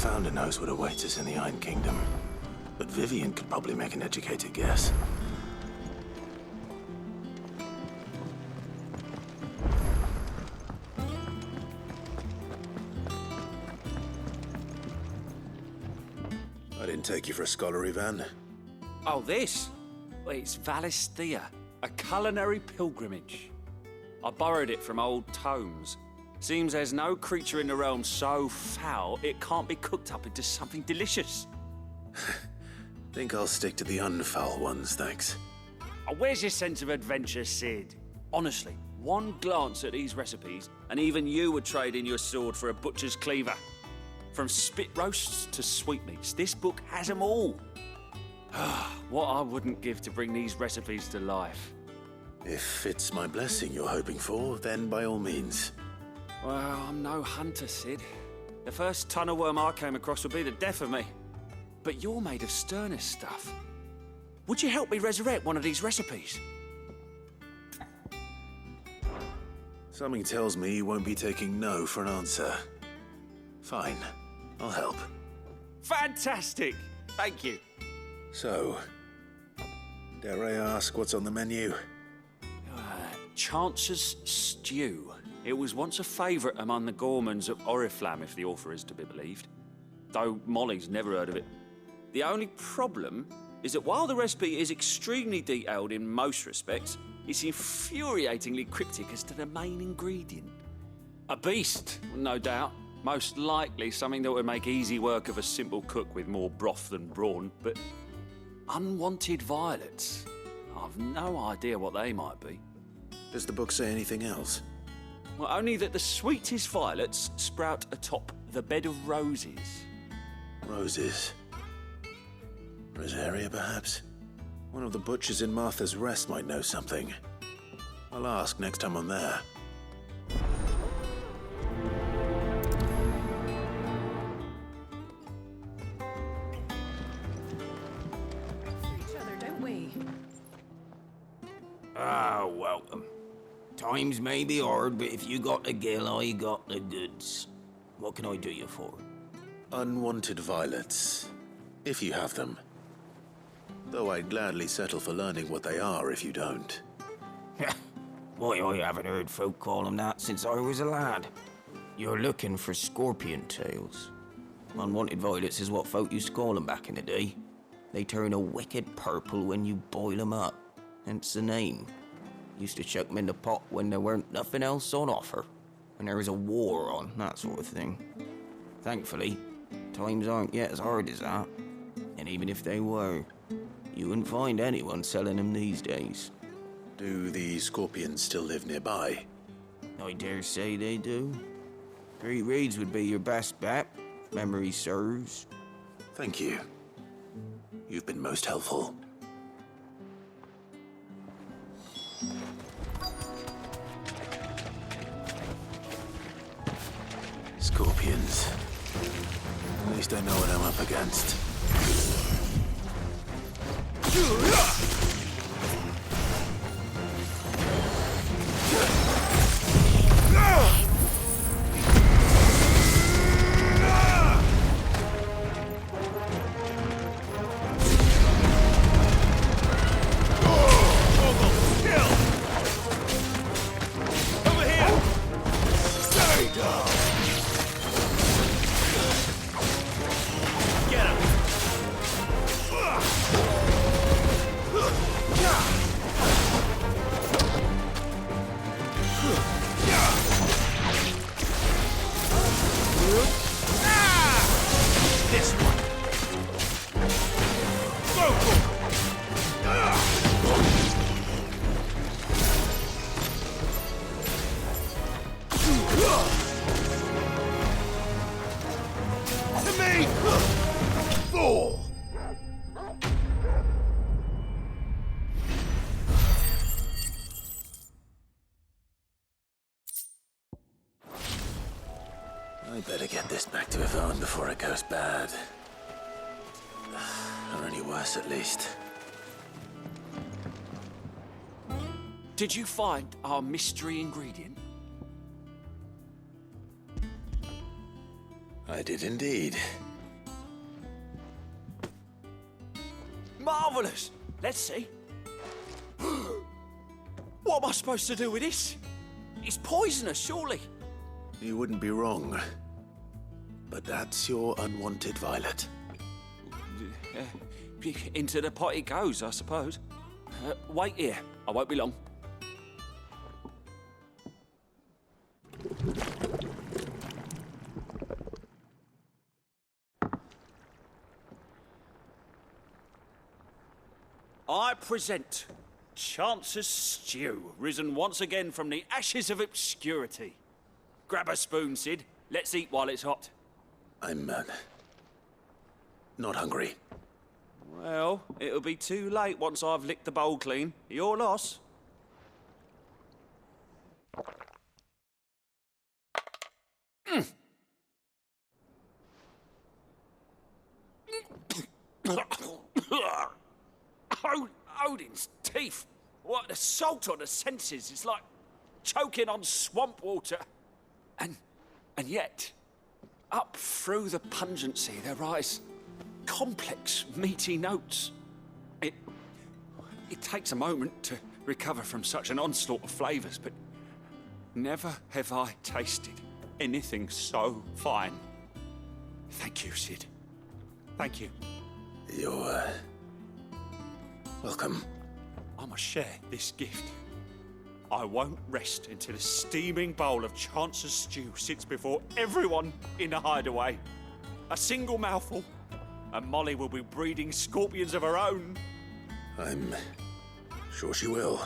Founder knows what awaits us in the Iron Kingdom, but Vivian could probably make an educated guess. I didn't take you for a scholar, Ivan. Oh, this? Well, it's Valisthea, a culinary pilgrimage. I borrowed it from old tomes. Seems there's no creature in the realm so foul it can't be cooked up into something delicious. Think I'll stick to the unfoul ones, thanks. Oh, where's your sense of adventure, Sid? Honestly, one glance at these recipes, and even you would trade in your sword for a butcher's cleaver. From spit roasts to sweetmeats, this book has them all. What I wouldn't give to bring these recipes to life. If it's my blessing you're hoping for, then by all means. Well, I'm no hunter, Sid. The first tunnel worm I came across would be the death of me. But you're made of sterner stuff. Would you help me resurrect one of these recipes? Something tells me you won't be taking no for an answer. Fine, I'll help. Fantastic! Thank you. So, dare I ask what's on the menu? Chance's Stew. It was once a favourite among the gourmands of Oriflamme, if the author is to be believed. Though Molly's never heard of it. The only problem is that while the recipe is extremely detailed in most respects, it's infuriatingly cryptic as to the main ingredient. A beast, no doubt. Most likely something that would make easy work of a simple cook with more broth than brawn, but unwanted violets. I've no idea what they might be. Does the book say anything else? Well, only that the sweetest violets sprout atop the bed of roses. Roses. Rosaria, perhaps? One of the butchers in Martha's Rest might know something. I'll ask next time I'm there. Ah, welcome. Times may be hard, but if you got the gill, I got the goods. What can I do you for? Unwanted violets, if you have them. Though I'd gladly settle for learning what they are if you don't. Why, I haven't heard folk call them that since I was a lad. You're looking for scorpion tails. Unwanted violets is what folk used to call them back in the day. They turn a wicked purple when you boil them up. Hence the name. Used to chuck them in the pot when there weren't nothing else on offer. When there was a war on, that sort of thing. Thankfully, times aren't yet as hard as that. And even if they were, you wouldn't find anyone selling them these days. Do the scorpions still live nearby? I dare say they do. 3 Reeds would be your best bet, if memory serves. Thank you. You've been most helpful. Scorpions. At least I know what I'm up against. I better get this back to Yvonne before it goes bad. Or any worse, at least. Did you find our mystery ingredient? I did indeed. Marvellous! Let's see. What am I supposed to do with this? It's poisonous, surely. You wouldn't be wrong. But that's your unwanted violet. Into the pot it goes, I suppose. Wait here. I won't be long. I present Chance's Stew, risen once again from the ashes of obscurity. Grab a spoon, Sid. Let's eat while it's hot. I'm, not hungry. Well, it'll be too late once I've licked the bowl clean. Your loss. Odin's teeth. What, the salt on the senses is like choking on swamp water. And yet, up through the pungency there rise complex, meaty notes. It takes a moment to recover from such an onslaught of flavours, but never have I tasted anything so fine. Thank you, Sid. Thank you. You're, welcome. I must share this gift. I won't rest until a steaming bowl of Chance's stew sits before everyone in the hideaway. A single mouthful, and Molly will be breeding scorpions of her own. I'm sure she will.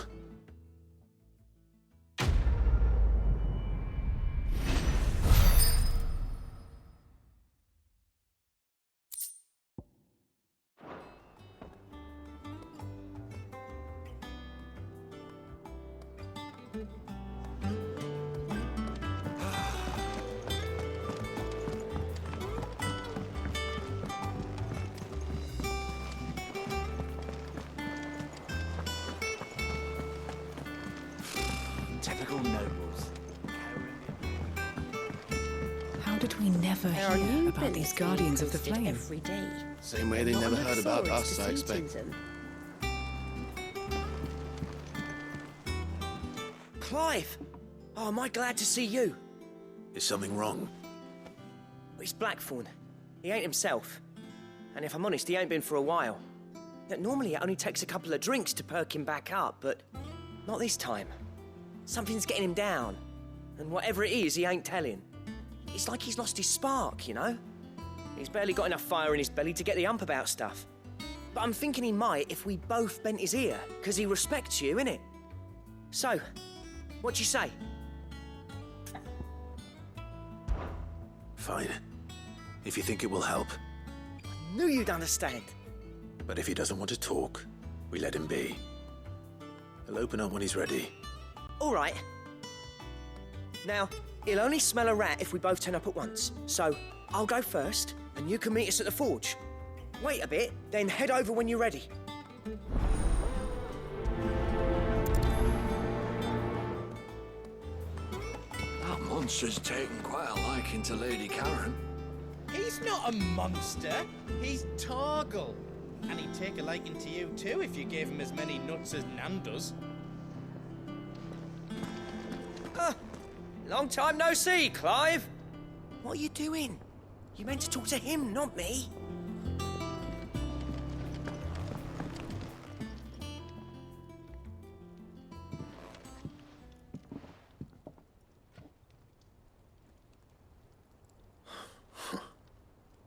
Typical nobles. How did we never hear about these Guardians of the Flame? Every day. Same way they Not never enough heard about swords us, I defeating expect. them. Clive! Oh, am I glad to see you? Is something wrong? It's Blackthorn. He ain't himself. And if I'm honest, he ain't been for a while. Now, normally it only takes a couple of drinks to perk him back up, but not this time. Something's getting him down. And whatever it is, he ain't telling. It's like he's lost his spark, you know? He's barely got enough fire in his belly to get the ump about stuff. But I'm thinking he might if we both bent his ear, because he respects you, innit? So, what you say? Fine. If you think it will help. Knew you'd understand. But if he doesn't want to talk, we let him be. He'll open up when he's ready. All right. Now, he'll only smell a rat if we both turn up at once. So, I'll go first, and you can meet us at the forge. Wait a bit, then head over when you're ready. That monster's taken quite a liking to Lady Karen. He's not a monster. He's Torgal. And he'd take a liking to you too if you gave him as many nuts as Nan does. Long time no see, Clive. What are you doing? You meant to talk to him, not me.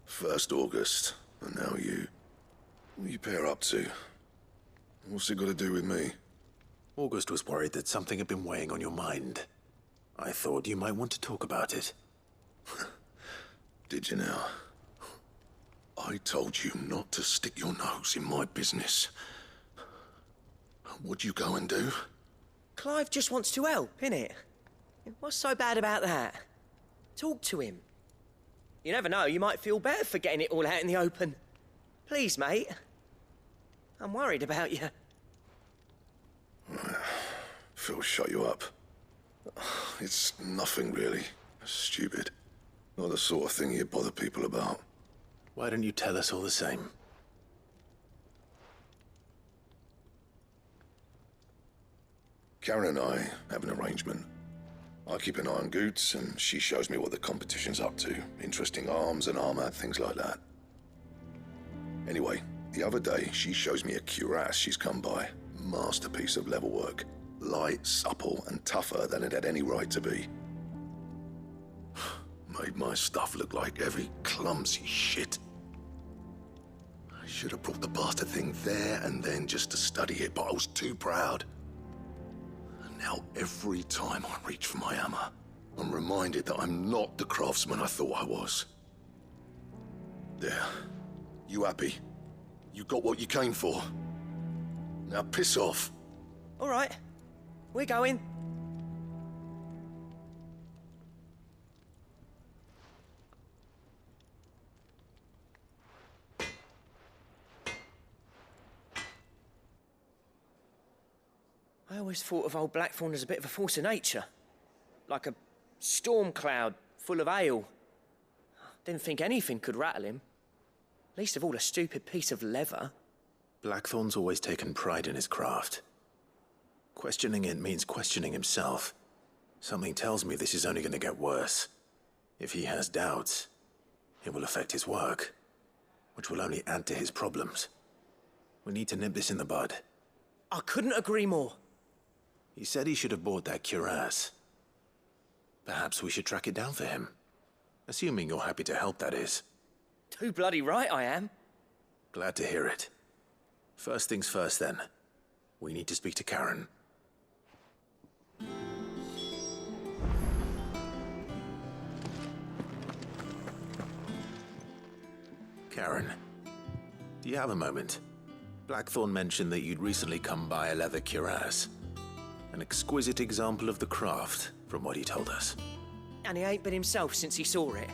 First August, and now you. What are you pair up to? What's it got to do with me? August was worried that something had been weighing on your mind. I thought you might want to talk about it. Did you now? I told you not to stick your nose in my business. What'd you go and do? Clive just wants to help, innit? What's so bad about that? Talk to him. You never know, you might feel better for getting it all out in the open. Please, mate. I'm worried about you. Phil shut you up. It's nothing really. Stupid. Not the sort of thing you bother people about. Why don't you tell us all the same? Karen and I have an arrangement. I keep an eye on Goots, and she shows me what the competition's up to. Interesting arms and armor, things like that. Anyway, the other day, she shows me a cuirass she's come by. Masterpiece of level work. Light, supple, and tougher than it had any right to be. Made my stuff look like heavy, clumsy shit. I should have brought the bastard thing there and then just to study it, but I was too proud. And now every time I reach for my hammer, I'm reminded that I'm not the craftsman I thought I was. There. You happy? You got what you came for. Now piss off. All right. We're going. I always thought of old Blackthorn as a bit of a force of nature. Like a storm cloud full of hail. Didn't think anything could rattle him. Least of all a stupid piece of leather. Blackthorn's always taken pride in his craft. Questioning it means questioning himself. Something tells me this is only going to get worse. If he has doubts, it will affect his work, which will only add to his problems. We need to nip this in the bud. I couldn't agree more. He said he should have bought that cuirass. Perhaps we should track it down for him. Assuming you're happy to help, that is. Too bloody right I am. Glad to hear it. First things first, then. We need to speak to Karen. Karen, do you have a moment? Blackthorn mentioned that you'd recently come by a leather cuirass. An exquisite example of the craft, from what he told us. And he ain't been himself since he saw it.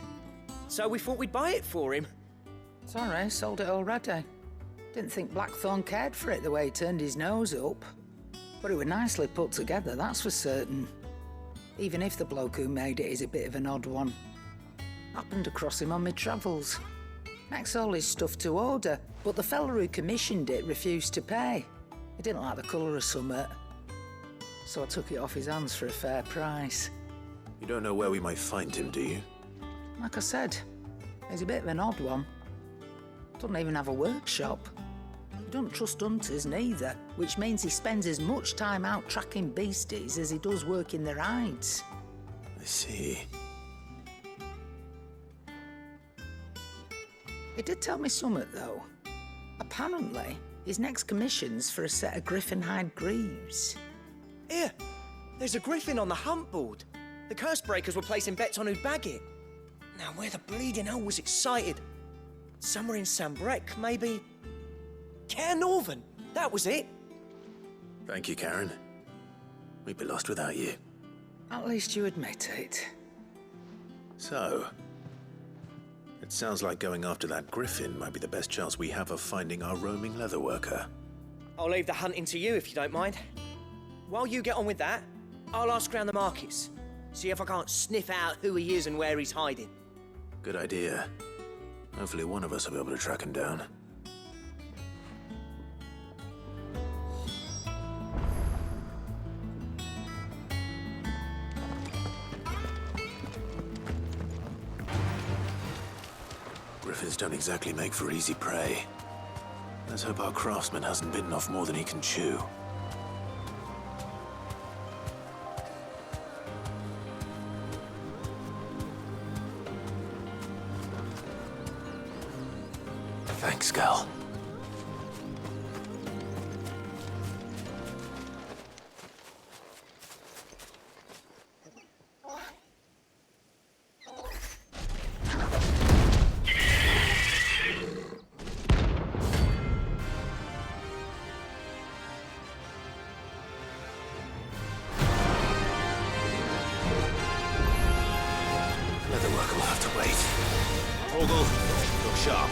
So we thought we'd buy it for him. Sorry, sold it already. Didn't think Blackthorn cared for it the way he turned his nose up. But it was nicely put together, that's for certain. Even if the bloke who made it is a bit of an odd one. Happened across him on my travels. Makes all his stuff to order, but the fella who commissioned it refused to pay. He didn't like the colour of summit. So I took it off his hands for a fair price. You don't know where we might find him, do you? Like I said, he's a bit of an odd one. Doesn't even have a workshop. He don't trust hunters neither, which means he spends as much time out tracking beasties as he does working their hides. I see. He did tell me something, though. Apparently, his next commission's for a set of griffin hide greaves. Here, there's a griffin on the hunt board. The curse breakers were placing bets on who'd bag it. Now, where the bleeding hell was it sighted? Somewhere in Sambrec, maybe... Cairnorthern, that was it. Thank you, Karen. We'd be lost without you. At least you admit it. So, it sounds like going after that griffin might be the best chance we have of finding our roaming leatherworker. I'll leave the hunting to you if you don't mind. While you get on with that, I'll ask around the markets. See if I can't sniff out who he is and where he's hiding. Good idea. Hopefully one of us will be able to track him down. Griffins don't exactly make for easy prey. Let's hope our craftsman hasn't bitten off more than he can chew. Thanks, Gal. Leatherworker will have to wait. Torgal, look sharp.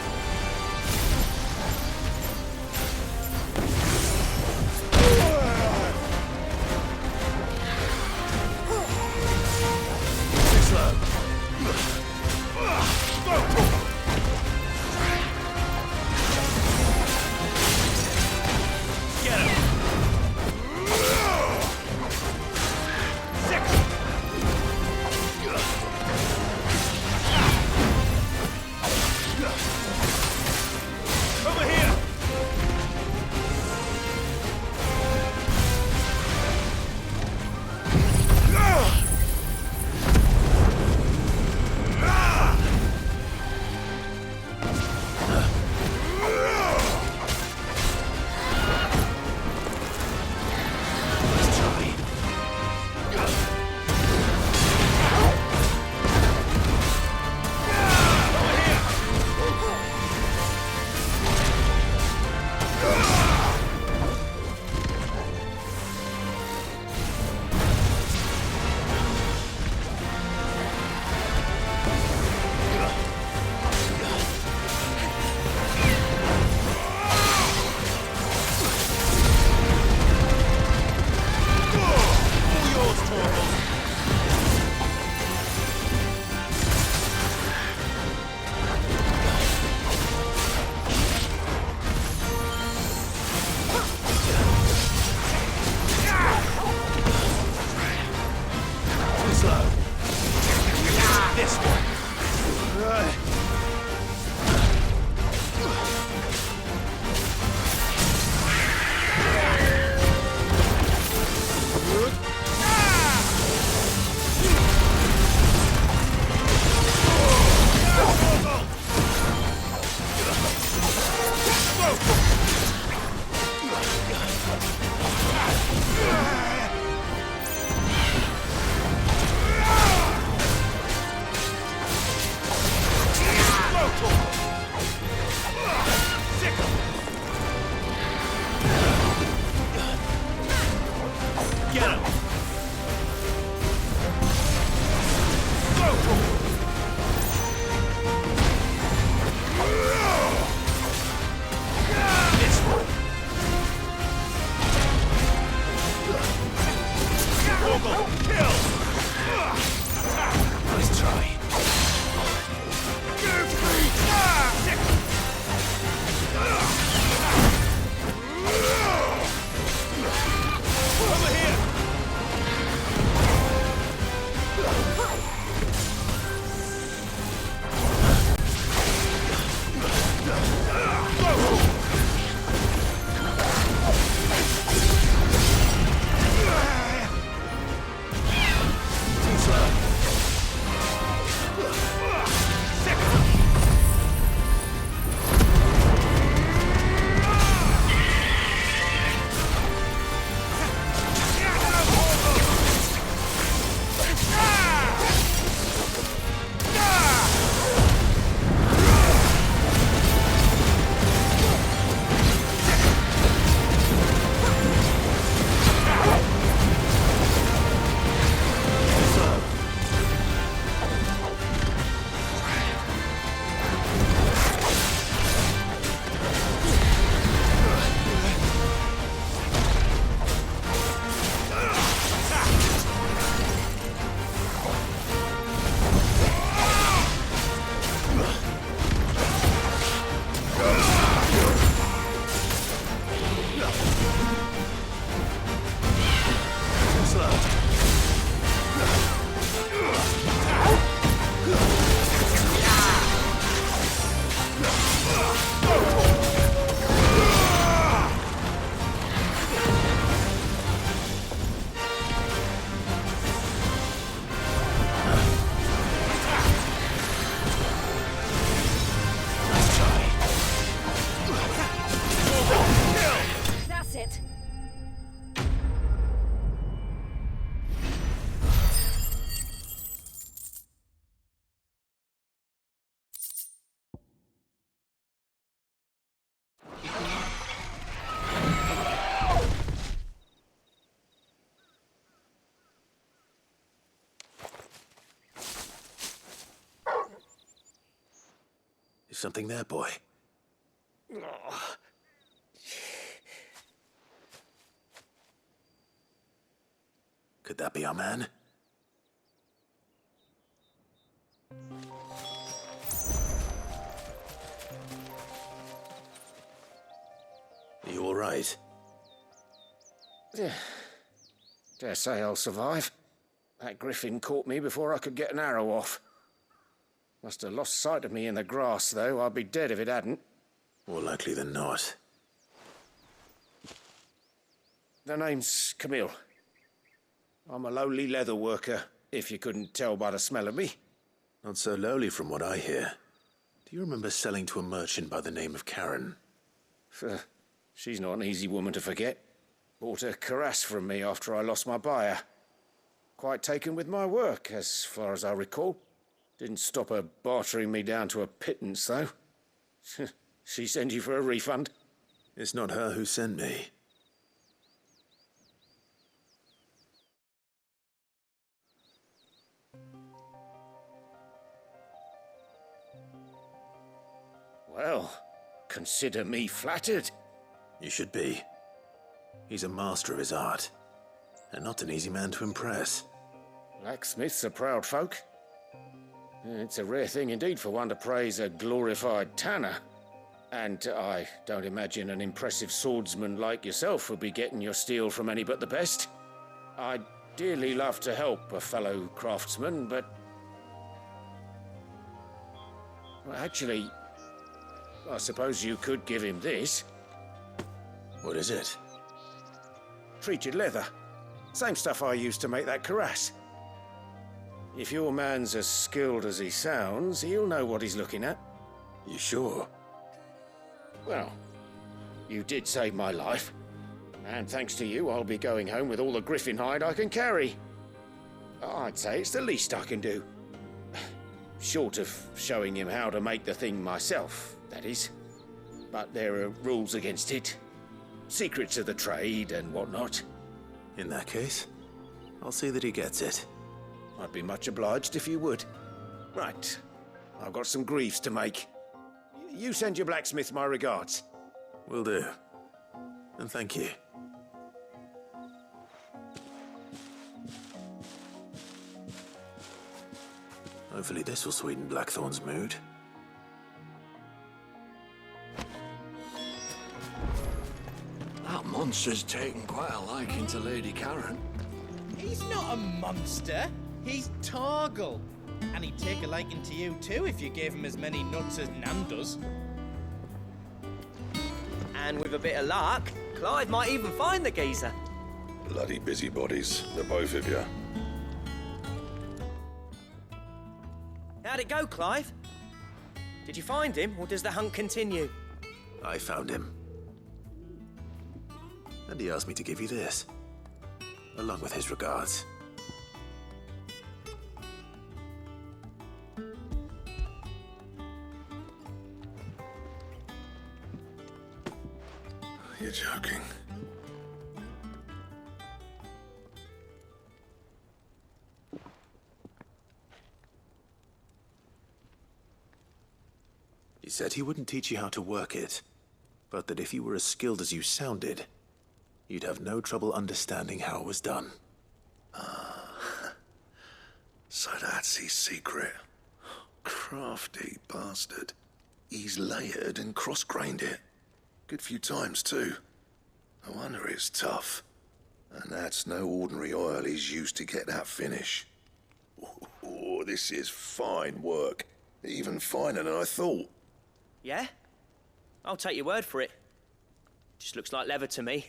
Nice try. Over here! That's it. Is something there, boy? Could that be our man? Are you all right? Dare say I'll survive. That griffin caught me before I could get an arrow off. Must have lost sight of me in the grass, though. I'd be dead if it hadn't. More likely than not. The name's Camille. I'm a lowly leather worker, if you couldn't tell by the smell of me. Not so lowly from what I hear. Do you remember selling to a merchant by the name of Karen? She's not an easy woman to forget. Bought a cuirass from me after I lost my buyer. Quite taken with my work, as far as I recall. Didn't stop her bartering me down to a pittance, though. She send you for a refund? It's not her who sent me. Well, consider me flattered. You should be. He's a master of his art, and not an easy man to impress. Blacksmiths are proud folk. It's a rare thing indeed for one to praise a glorified tanner. And I don't imagine an impressive swordsman like yourself would be getting your steel from any but the best. I'd dearly love to help a fellow craftsman, but... Well, actually, I suppose you could give him this. What is it? Treated leather. Same stuff I used to make that cuirass. If your man's as skilled as he sounds, he'll know what he's looking at. You sure? Well, you did save my life. And thanks to you, I'll be going home with all the griffin hide I can carry. I'd say it's the least I can do. Short of showing him how to make the thing myself, that is. But there are rules against it. Secrets of the trade and whatnot. In that case, I'll see that he gets it. I'd be much obliged if you would. Right. I've got some greaves to make. You send your blacksmith my regards. Will do. And thank you. Hopefully this will sweeten Blackthorn's mood. That monster's taken quite a liking to Lady Karen. He's not a monster. He's Torgal. And he'd take a liking to you too if you gave him as many nuts as Nan does. And with a bit of luck, Clive might even find the geezer. Bloody busybodies, the both of you. How'd it go, Clive? Did you find him, or does the hunt continue? I found him. And he asked me to give you this, along with his regards. You're joking. He said he wouldn't teach you how to work it, but that if you were as skilled as you sounded, you'd have no trouble understanding how it was done. So that's his secret. Crafty bastard. He's layered and cross-grained it. Good few times, too. No wonder it's tough. And that's no ordinary oil he's used to get that finish. Oh, this is fine work. Even finer than I thought. Yeah? I'll take your word for it. Just looks like leather to me.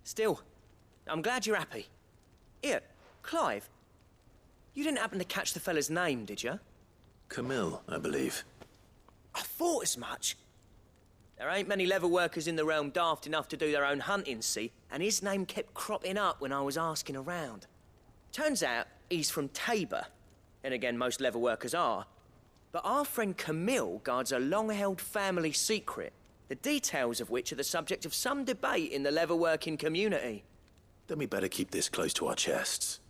Still, I'm glad you're happy. Here, Clive, you didn't happen to catch the fella's name, did you? Camille, I believe. I thought as much. There ain't many leather workers in the realm daft enough to do their own hunting, see, and his name kept cropping up when I was asking around. Turns out he's from Tabor, and again, most leather workers are. But our friend Camille guards a long-held family secret, the details of which are the subject of some debate in the leather-working community. Then we better keep this close to our chests.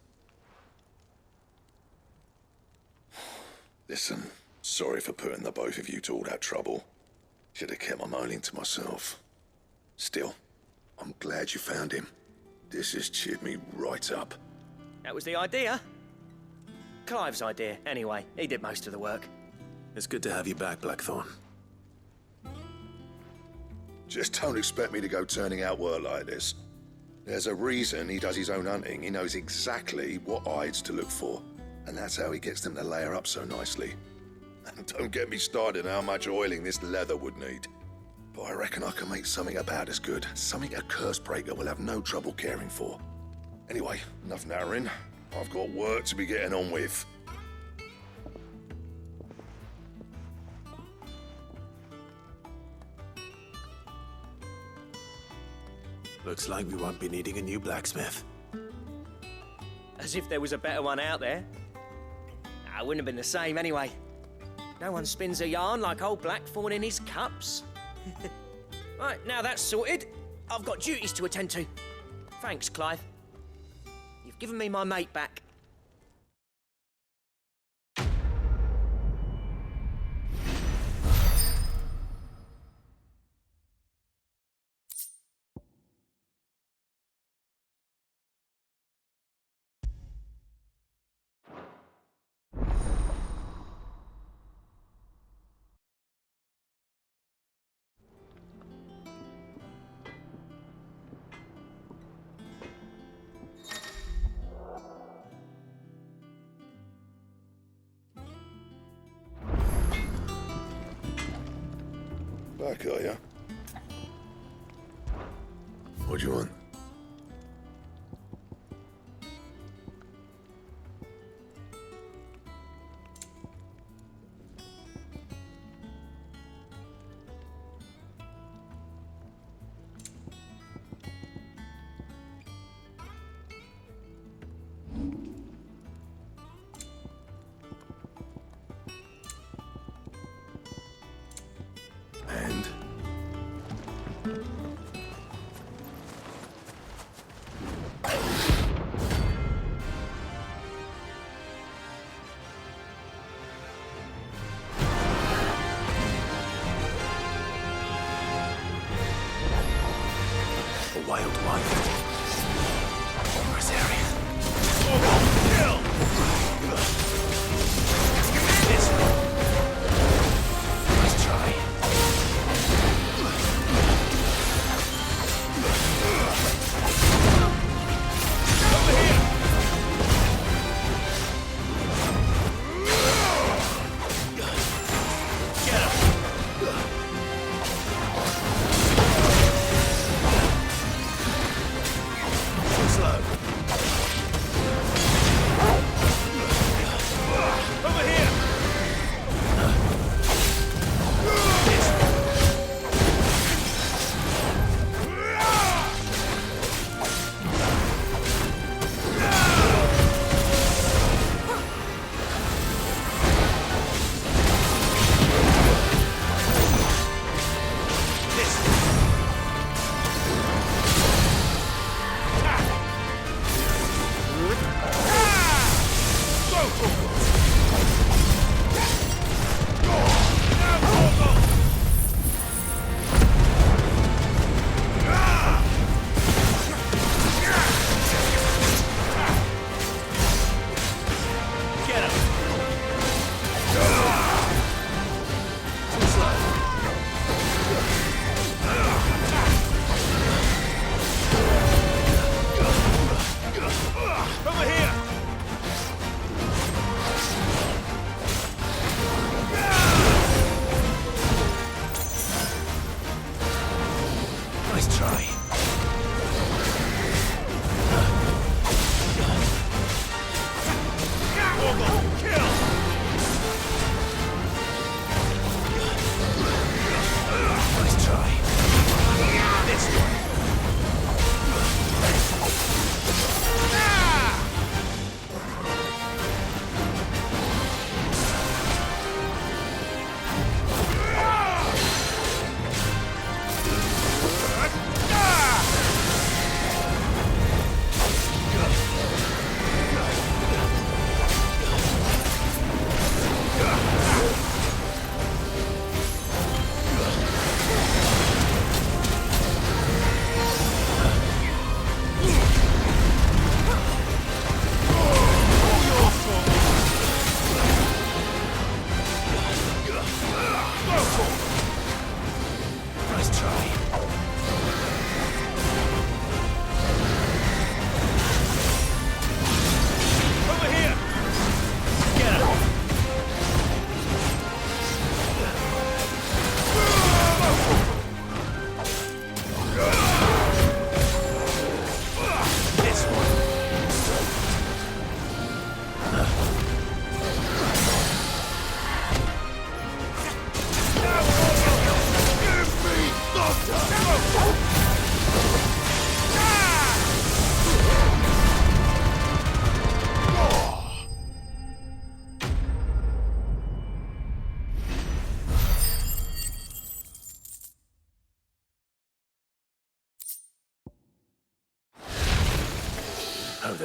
Listen, sorry for putting the both of you to all that trouble. Should have kept my moaning to myself. Still, I'm glad you found him. This has cheered me right up. That was the idea. Clive's idea, anyway. He did most of the work. It's good to have you back, Blackthorn. Just don't expect me to go turning out work like this. There's a reason he does his own hunting. He knows exactly what hides to look for. And that's how he gets them to layer up so nicely. And don't get me started on how much oiling this leather would need. But I reckon I can make something about as good. Something a curse breaker will have no trouble caring for. Anyway, enough narrowing. I've got work to be getting on with. Looks like we won't be needing a new blacksmith. As if there was a better one out there. It wouldn't have been the same anyway. No one spins a yarn like old Blackthorn in his cups. Right, now that's sorted, I've got duties to attend to. Thanks, Clive. You've given me my mate back. Back, are ya? What do you want?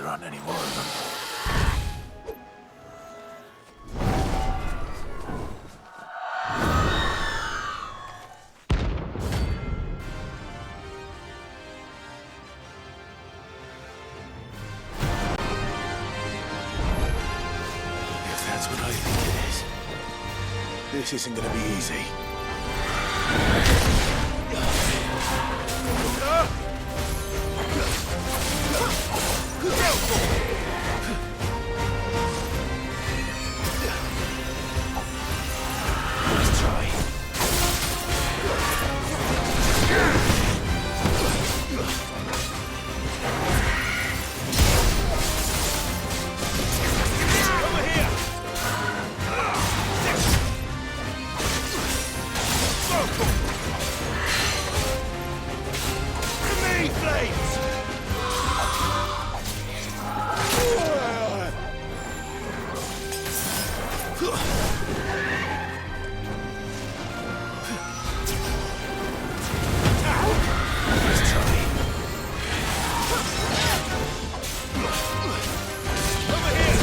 there aren't any more of them. If that's what I think it is, this isn't gonna be easy. Let's try. Over here! Remain flames! Let's try. Over here!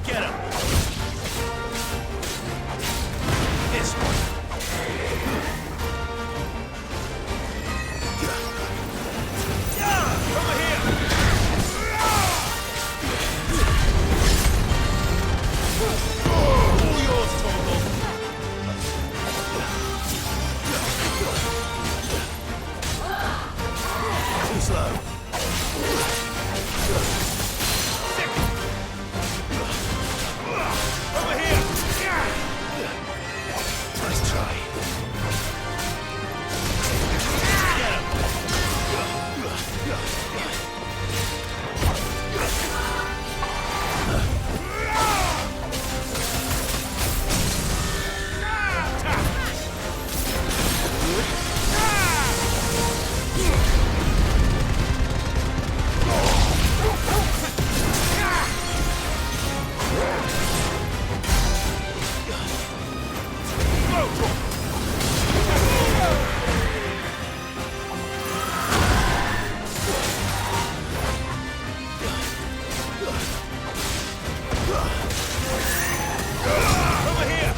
Get him! This one. Over here! All yours, Torgal! Too slow. Over here! Nice try. Over here!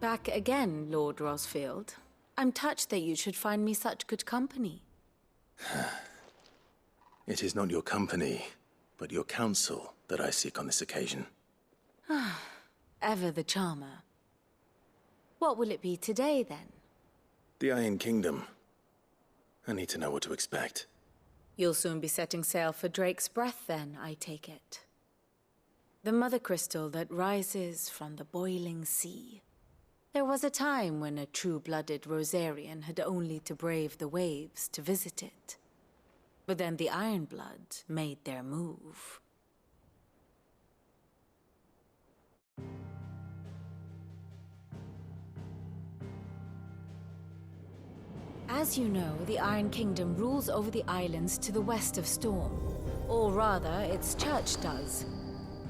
Back again, Lord Rosfield. I'm touched that you should find me such good company. It is not your company, but your counsel that I seek on this occasion. Ever the charmer. What will it be today, then? The Iron Kingdom. I need to know what to expect. You'll soon be setting sail for Drake's Breath, then, I take it. The mother crystal that rises from the boiling sea. There was a time when a true-blooded Rosarian had only to brave the waves to visit it. But then the Ironblood made their move. As you know, the Iron Kingdom rules over the islands to the west of Storm. Or rather, its church does.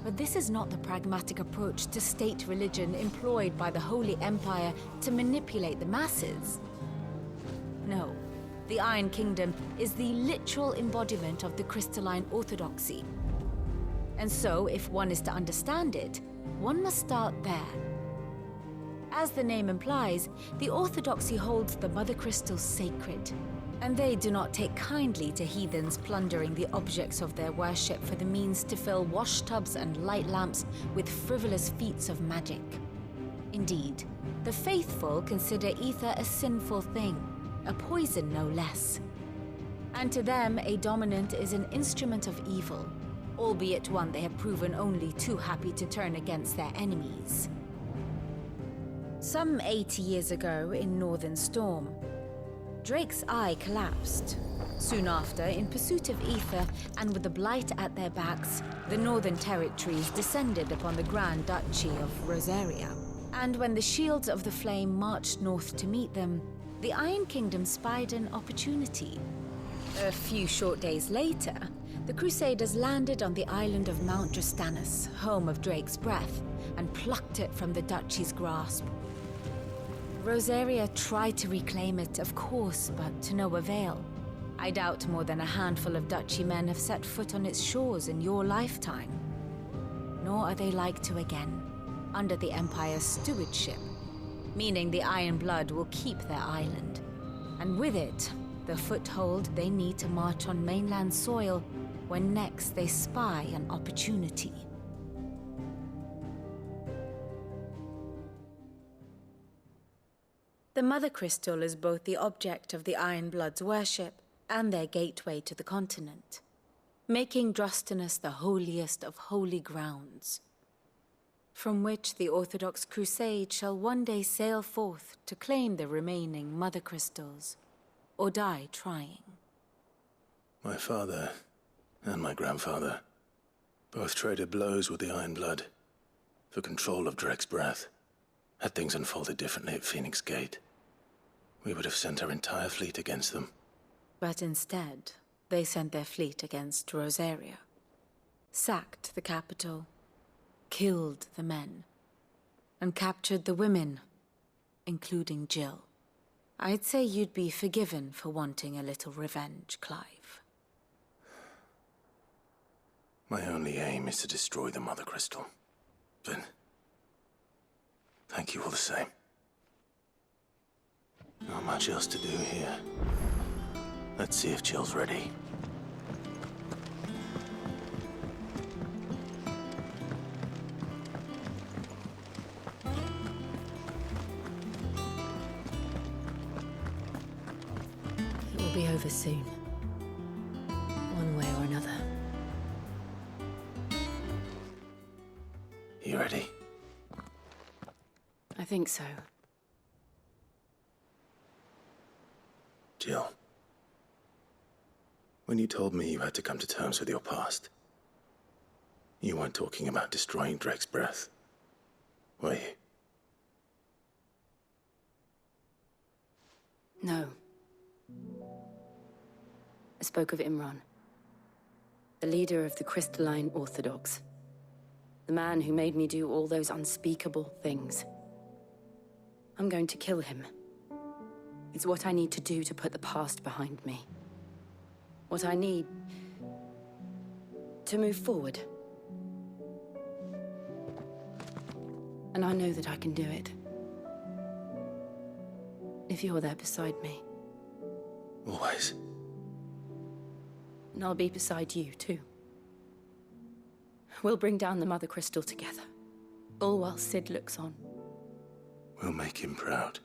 But this is not the pragmatic approach to state religion employed by the Holy Empire to manipulate the masses. No, the Iron Kingdom is the literal embodiment of the crystalline orthodoxy. And so, if one is to understand it, one must start there. As the name implies, the orthodoxy holds the Mother Crystals sacred, and they do not take kindly to heathens plundering the objects of their worship for the means to fill washtubs and light lamps with frivolous feats of magic. Indeed, the faithful consider ether a sinful thing, a poison no less. And to them, a dominant is an instrument of evil, albeit one they have proven only too happy to turn against their enemies. Some 80 years ago in Northern Storm, Drake's eye collapsed. Soon after, in pursuit of ether and with the blight at their backs, the Northern Territories descended upon the Grand Duchy of Rosaria. And when the Shields of the Flame marched north to meet them, the Iron Kingdom spied an opportunity. A few short days later, the Crusaders landed on the island of Mount Drastanus, home of Drake's breath, and plucked it from the duchy's grasp. Rosaria tried to reclaim it, of course, but to no avail. I doubt more than a handful of duchy men have set foot on its shores in your lifetime. Nor are they like to again, under the Empire's stewardship, meaning the Iron Blood will keep their island. And with it, the foothold they need to march on mainland soil when next they spy an opportunity. The Mother Crystal is both the object of the Iron Blood's worship and their gateway to the continent, making Drastanus the holiest of holy grounds, from which the Orthodox Crusade shall one day sail forth to claim the remaining Mother Crystals, or die trying. My father and my grandfather both traded blows with the Iron Blood for control of Drake's breath. Had things unfolded differently at Phoenix Gate, we would have sent our entire fleet against them. But instead, they sent their fleet against Rosaria, sacked the capital, killed the men, and captured the women, including Jill. I'd say you'd be forgiven for wanting a little revenge, Clive. My only aim is to destroy the Mother Crystal. But thank you all the same. Not much else to do here. Let's see if Jill's ready. It will be over soon. One way or another. You ready? I think so. Jill, when you told me you had to come to terms with your past, you weren't talking about destroying Drake's breath, were you? No. I spoke of Imran, the leader of the Crystalline Orthodox. The man who made me do all those unspeakable things. I'm going to kill him. It's what I need to do to put the past behind me. What I need to move forward. And I know that I can do it. If you're there beside me. Always. And I'll be beside you, too. We'll bring down the Mother Crystal together. All while Sid looks on. We'll make him proud.